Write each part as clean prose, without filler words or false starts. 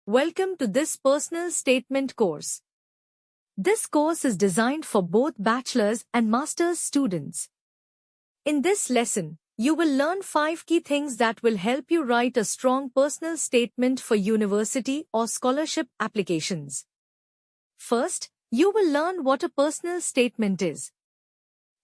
Welcome to this personal statement course. This course is designed for both bachelor's and master's students. In this lesson, you will learn 5 key things that will help you write a strong personal statement for university or scholarship applications. First, you will learn what a personal statement is.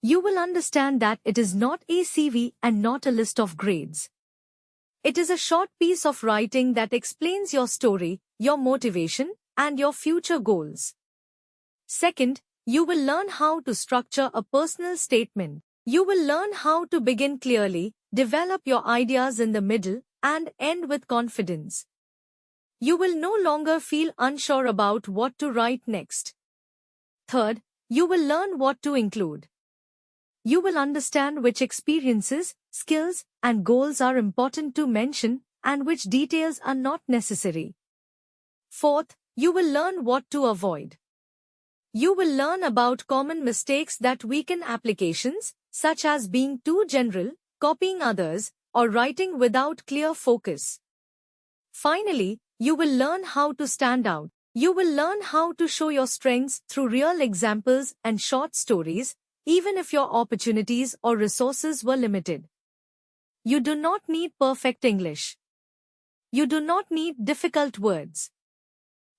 You will understand that it is not a CV and not a list of grades. It is a short piece of writing that explains your story, your motivation, and your future goals. Second, you will learn how to structure a personal statement. You will learn how to begin clearly, develop your ideas in the middle, and end with confidence. You will no longer feel unsure about what to write next. Third, you will learn what to include. You will understand which experiences, skills, and goals are important to mention and which details are not necessary. Fourth, you will learn what to avoid. You will learn about common mistakes that weaken applications, such as being too general, copying others, or writing without clear focus. Finally, you will learn how to stand out. You will learn how to show your strengths through real examples and short stories, even if your opportunities or resources were limited. You do not need perfect English. You do not need difficult words.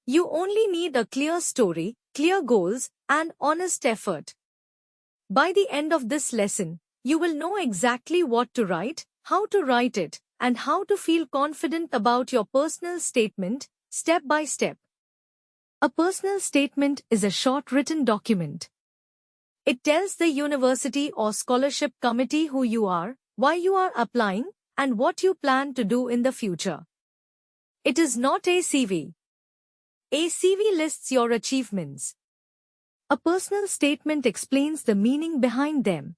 You only need a clear story, clear goals, and honest effort. By the end of this lesson, you will know exactly what to write, how to write it, and how to feel confident about your personal statement, step by step. A personal statement is a short written document. It tells the university or scholarship committee who you are, why you are applying, and what you plan to do in the future. It is not a CV. A CV lists your achievements. A personal statement explains the meaning behind them.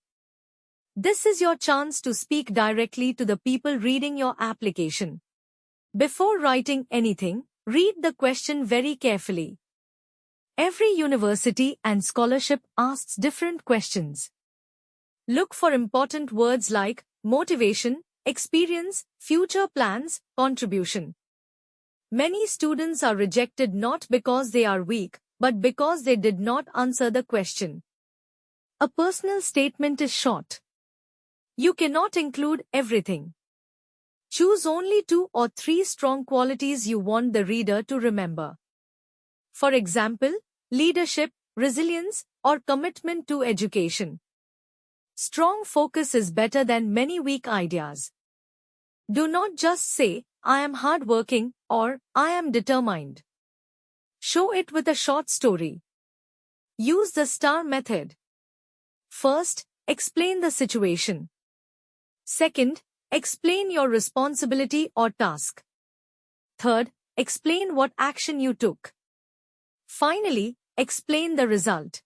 This is your chance to speak directly to the people reading your application. Before writing anything, read the question very carefully. Every university and scholarship asks different questions. Look for important words like motivation, experience, future plans, contribution. Many students are rejected not because they are weak, but because they did not answer the question. A personal statement is short. You cannot include everything. Choose only 2 or 3 strong qualities you want the reader to remember. For example, leadership, resilience, or commitment to education. Strong focus is better than many weak ideas. Do not just say, I am hardworking, or I am determined. Show it with a short story. Use the STAR method. First, explain the situation. Second, explain your responsibility or task. Third, explain what action you took. Finally, explain the result.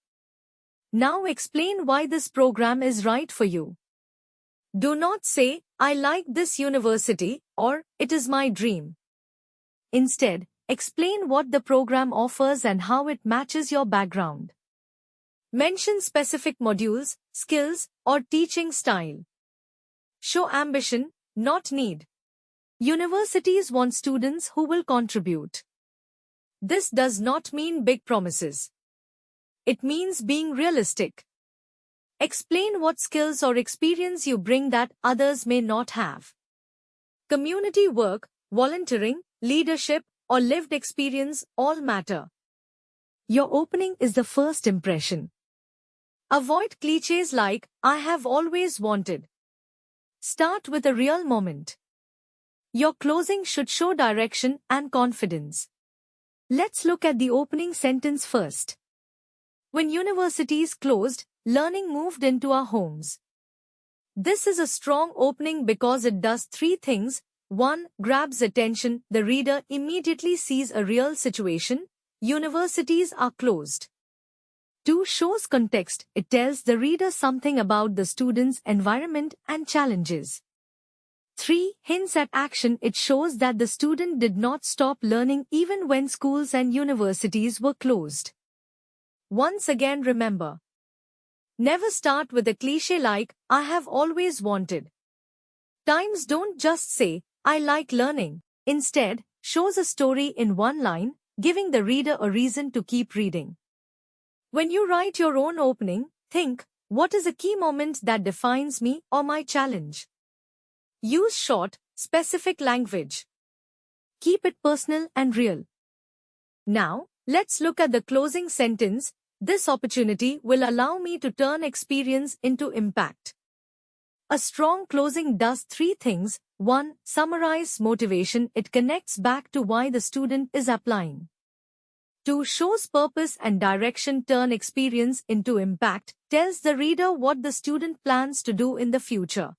Now explain why this program is right for you. Do not say, I like this university, or it is my dream. Instead, explain what the program offers and how it matches your background. Mention specific modules, skills, or teaching style. Show ambition, not need. Universities want students who will contribute. This does not mean big promises. It means being realistic. Explain what skills or experience you bring that others may not have. Community work, volunteering, leadership, or lived experience all matter. Your opening is the first impression. Avoid clichés like, I have always wanted. Start with a real moment. Your closing should show direction and confidence. Let's look at the opening sentence first. When universities closed, learning moved into our homes. This is a strong opening because it does 3 things. 1. Grabs attention. The reader immediately sees a real situation. Universities are closed. 2. Shows context. It tells the reader something about the student's environment and challenges. 3. Hints at action. It shows that the student did not stop learning even when schools and universities were closed. Once again remember, never start with a cliché like, I have always wanted. Times don't just say, I like learning. Instead, shows a story in one line, giving the reader a reason to keep reading. When you write your own opening, think, what is a key moment that defines me or my challenge? Use short, specific language. Keep it personal and real. Now, let's look at the closing sentence. This opportunity will allow me to turn experience into impact. A strong closing does three things. 1. Summarize motivation. It connects back to why the student is applying. 2. Shows purpose and direction. Turn experience into impact. Tells the reader what the student plans to do in the future.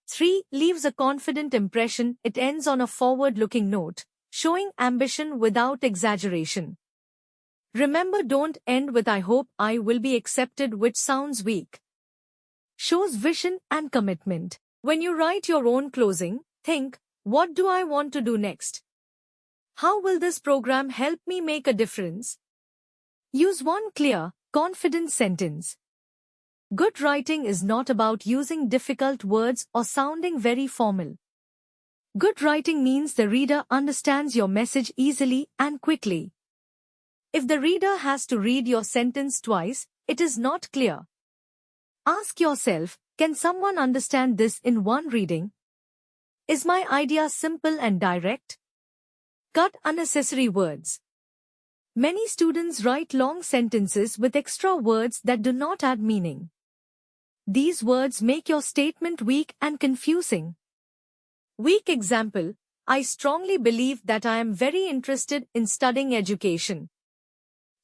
3. Leaves a confident impression. It ends on a forward-looking note, showing ambition without exaggeration. Remember, don't end with I hope I will be accepted, which sounds weak. Shows vision and commitment. When you write your own closing, think, what do I want to do next? How will this program help me make a difference? Use one clear, confident sentence. Good writing is not about using difficult words or sounding very formal. Good writing means the reader understands your message easily and quickly. If the reader has to read your sentence twice, it is not clear. Ask yourself, can someone understand this in one reading? Is my idea simple and direct? Cut unnecessary words. Many students write long sentences with extra words that do not add meaning. These words make your statement weak and confusing. Weak example, I strongly believe that I am very interested in studying education.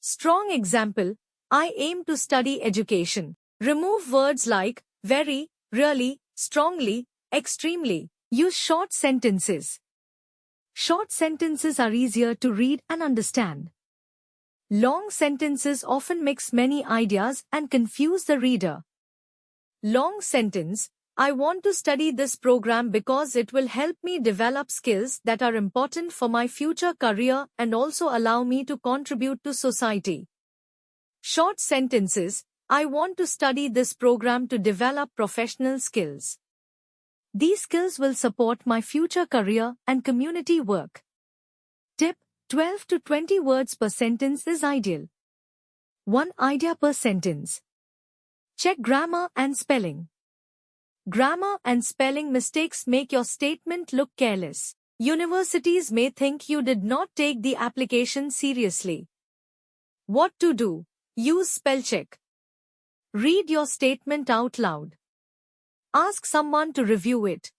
Strong example, I aim to study education. Remove words like very, really, strongly, extremely. Use short sentences. Short sentences are easier to read and understand. Long sentences often mix many ideas and confuse the reader. Long sentence, I want to study this program because it will help me develop skills that are important for my future career and also allow me to contribute to society. Short sentences, I want to study this program to develop professional skills. These skills will support my future career and community work. Tip: 12 to 20 words per sentence is ideal. 1 idea per sentence. Check grammar and spelling. Grammar and spelling mistakes make your statement look careless. Universities may think you did not take the application seriously. What to do? Use spell check. Read your statement out loud. Ask someone to review it.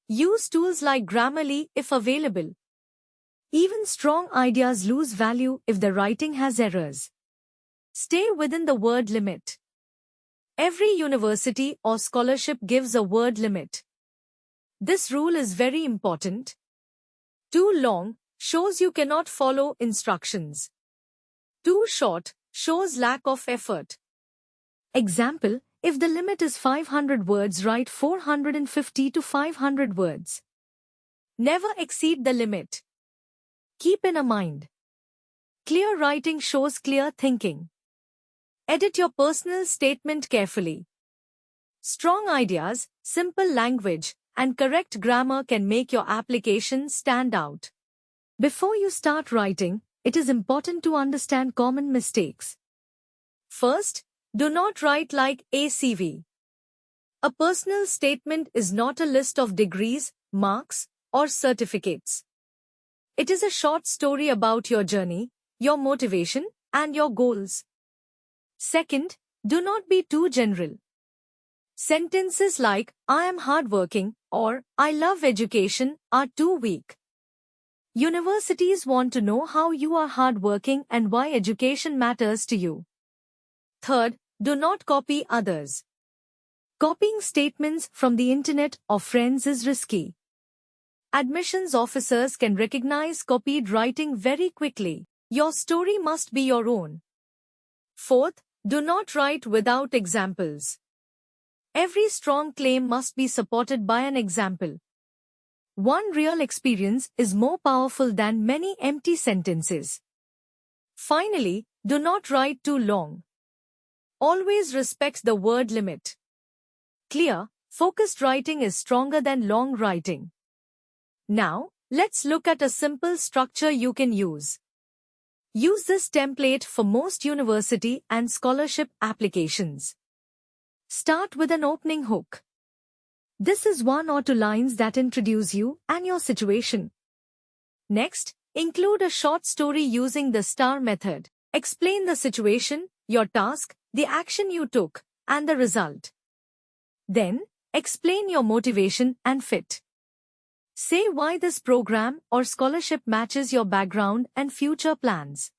Use tools like Grammarly if available. Even strong ideas lose value if the writing has errors. Stay within the word limit. Every university or scholarship gives a word limit. This rule is very important. Too long shows you cannot follow instructions. Too short shows lack of effort. Example, if the limit is 500 words, write 450 to 500 words. Never exceed the limit. Keep in mind. Clear writing shows clear thinking. Edit your personal statement carefully. Strong ideas, simple language, and correct grammar can make your application stand out. Before you start writing, it is important to understand common mistakes. First, do not write like ACV. A personal statement is not a list of degrees, marks, or certificates. It is a short story about your journey, your motivation, and your goals. Second, do not be too general. Sentences like, I am hardworking, or I love education, are too weak. Universities want to know how you are hardworking and why education matters to you. Third, do not copy others. Copying statements from the internet or friends is risky. Admissions officers can recognize copied writing very quickly. Your story must be your own. Fourth, do not write without examples. Every strong claim must be supported by an example. One real experience is more powerful than many empty sentences. Finally, do not write too long. Always respect the word limit. Clear, focused writing is stronger than long writing. Now, Let's look at a simple structure you can use. Use this template for most university and scholarship applications. Start with an opening hook. This is 1 or 2 lines that introduce you and your situation. Next, include a short story using the STAR method. Explain the situation, your task, the action you took, and the result. Then, explain your motivation and fit. Say why this program or scholarship matches your background and future plans.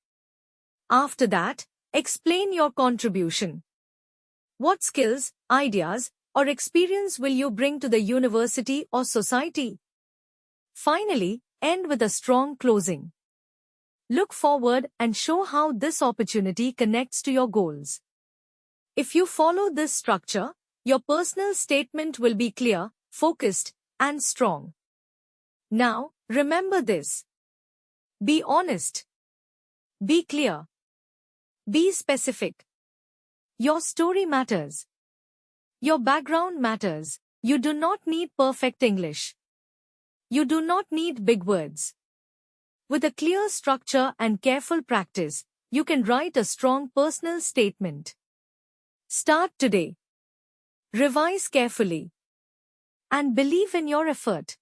After that, explain your contribution. What skills, ideas, or experience will you bring to the university or society? Finally, end with a strong closing. Look forward and show how this opportunity connects to your goals. If you follow this structure, your personal statement will be clear, focused, and strong. Now, remember this. Be honest. Be clear. Be specific. Your story matters. Your background matters. You do not need perfect English. You do not need big words. With a clear structure and careful practice, you can write a strong personal statement. Start today. Revise carefully. And believe in your effort.